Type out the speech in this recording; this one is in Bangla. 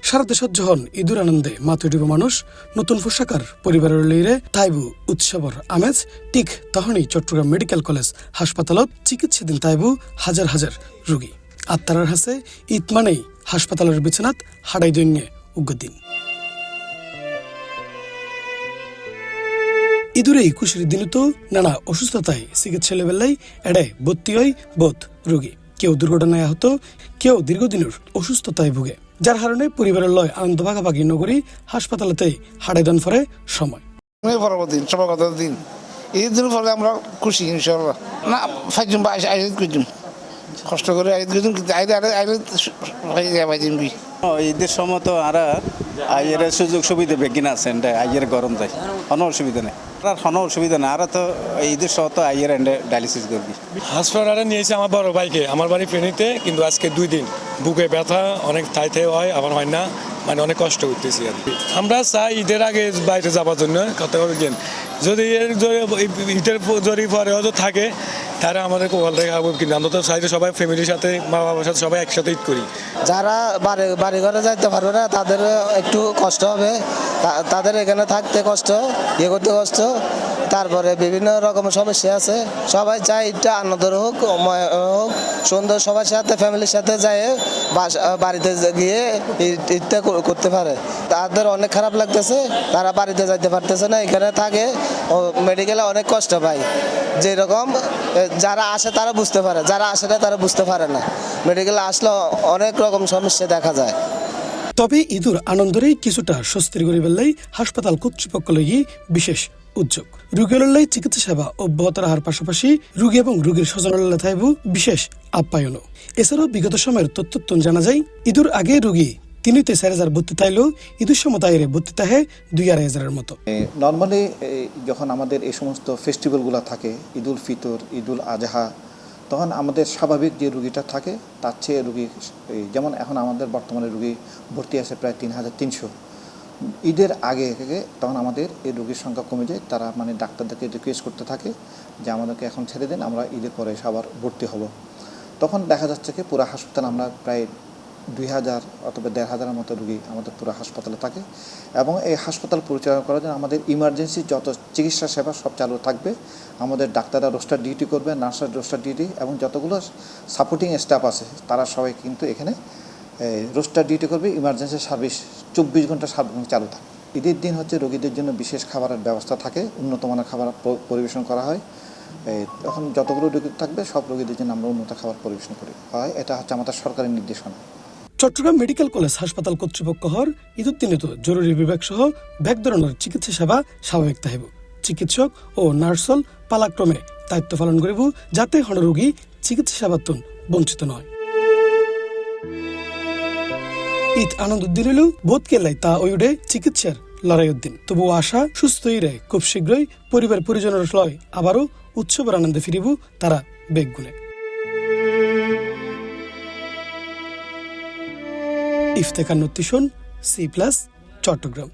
সারা দেশত যখন ঈদুর আনন্দে মাতুড়িব মানুষ নতুন পোশাকার পরিবারের লইরে তাইবু উৎসবর আমেজ ঠিক তখনই চট্টগ্রাম মেডিকেল কলেজ হাসপাতালত চিকিৎসাধীন তাইবু হাজার হাজার রোগী আত্মার হাসে ঈদ মানেই হাসপাতালের বিছানাত হাডাই দৈন্যে উগ্রদিন ঈদুরে খুশির দিন তো নানা অসুস্থতায় চিকিৎসা লেবেলাই এড়ে ভর্তি হয় বোধ রোগী কেউ দুর্ঘটনায় আহত কেউ দীর্ঘদিনের অসুস্থতায় ভুগে যার কারণে পরিবারের লয় আনন্দ ভাগাভাগি নগরী হাসপাতালেতে হাড়াইদান ফরে সময় দিন এই দিন ফলে আমরা খুশি ইনশাল্লাহ না ফাইজুম বা আইজ কইজুম কষ্ট করে আইজ কইজুম কিন্তু আইদিন ঈদের সময় তো আর আইয়ের সুযোগ সুবিধা বেগিন আছেন আইয়ের গরম যায় কোনো অসুবিধা নেই আর কোনো অসুবিধা নেই আর তো ঈদের সময় তো আইয়ের ডায়ালিসিস করবি হাসপাতালে নিয়েছে আমার বড় ভাইকে আমার বাড়ি ফেনীতে কিন্তু আজকে 2 দিন বুকে ব্যথা অনেক থাইতে হয় আবার হয় না মানে অনেক কষ্ট করতেছি আর কি আমরা চাই ঈদের আগে বাইরে যাওয়ার জন্য কথা বলছেন যদি ঈদের যদি পরে হয়তো থাকে তারা আমাদের কোয়াল রেখে কিন্তু আমরা তো চাই সবাই ফ্যামিলির সাথে মা বাবার সাথে সবাই একসাথে ঈদ করি যারা বাড়ি ঘরে যাইতে পারবে না তাদের একটু কষ্ট হবে তাদের এখানে থাকতে কষ্ট করতে কষ্ট তারপরে বিভিন্ন রকমের সমস্যা আছে সবাই চাই ঈদটা আনন্দের হোক সুন্দর সবার সাথে ফ্যামিলির সাথে যায় বাড়িতে গিয়ে ঈদটা করতে পারে তাদের অনেক খারাপ লাগতেছে তারা বাড়িতে যাইতে পারতেছে না এখানে থাকে মেডিকেলে অনেক কষ্ট পায় যেরকম যারা আসে তারা বুঝতে পারে যারা আসে না তারা বুঝতে পারে না মেডিকেলে আসলে অনেক রকম সমস্যা দেখা যায় তবে ঈদুর আনন্দরেই কিছুটা স্বস্তির করে বেললাই হাসপাতাল কর্তৃপক্ষ লই বিশেষ উদ্যোগ রোগীর চিকিৎসা সেবা অব্যাহত রাখার পাশাপাশি রোগী এবং রোগীর স্বজনের থাইব বিশেষ আপ্যায়নও এছাড়াও বিগত সময়ের তথ্য জানা যায় ঈদুর আগে রোগী 3-4,000 ভর্তি তাইলেও ঈদের সময় তাইরে ভর্তি তাহে 2,500-এর মতো। নর্মালি যখন আমাদের এই সমস্ত ফেস্টিভ্যালগুলো থাকে ঈদুল ফিতর ঈদুল আজহা তখন আমাদের স্বাভাবিক যে রুগীটা থাকে তার চেয়ে রুগী যেমন এখন আমাদের বর্তমানে রুগী ভর্তি আছে প্রায় 3,300 ঈদের আগে থেকে তখন আমাদের এই রোগীর সংখ্যা কমে যায় তারা মানে ডাক্তারদেরকে রিকোয়েস্ট করতে থাকে যে আমাদেরকে এখন ছেড়ে দেন আমরা ঈদের পরে আবার ভর্তি হব তখন দেখা যাচ্ছে কি পুরো হাসপাতাল আমরা প্রায় 2,000 অথবা 1,500-এর মতো রুগী আমাদের পুরো হাসপাতালে থাকে এবং এই হাসপাতাল পরিচালনা করার জন্য আমাদের ইমার্জেন্সি যত চিকিৎসা সেবা সব চালু থাকবে আমাদের ডাক্তাররা রোস্টার ডিউটি করবে নার্সরা রোস্টার ডিউটি এবং যতগুলো সাপোর্টিং স্টাফ আছে তারা সবাই কিন্তু এখানে রোস্টার ডিউটি করবে ইমার্জেন্সি সার্ভিস 24 ঘন্টা চালু থাকে ঈদের দিন হচ্ছে রোগীদের জন্য বিশেষ খাবারের ব্যবস্থা থাকে উন্নত মানের খাবার পরিবেশন করা হয় তখন যতগুলো রোগী থাকবে সব রোগীদের জন্য আমরা উন্নত খাবার পরিবেশন করি হয় এটা হচ্ছে আমাদের সরকারি নির্দেশনা চট্টগ্রাম মেডিকেল কলেজ হাসপাতাল কর্তৃপক্ষ হর ঈদুর দিনে তো জরুরি বিভাগ সহ ব্যাগ ধরনের চিকিৎসা সেবা স্বাভাবিক থাকিব চিকিৎসক ও নার্সল পালাক্রমে দায়িত্ব পালন করিব যাতে হন রোগী চিকিৎসা সেবাতন বঞ্চিত নয় ঈদ আনন্দ দিন হলেও বোধ কেলাই তা ওইডে চিকিৎসার লড়াই উদ্দিন তবু আশা সুস্থ হইরে খুব শীঘ্রই পরিবার পরিজনের লয় আবারও উৎসবের আনন্দে ফিরিব তারা বেগ গুনে ইফতেখার নতিশন C+ চট্টগ্রাম।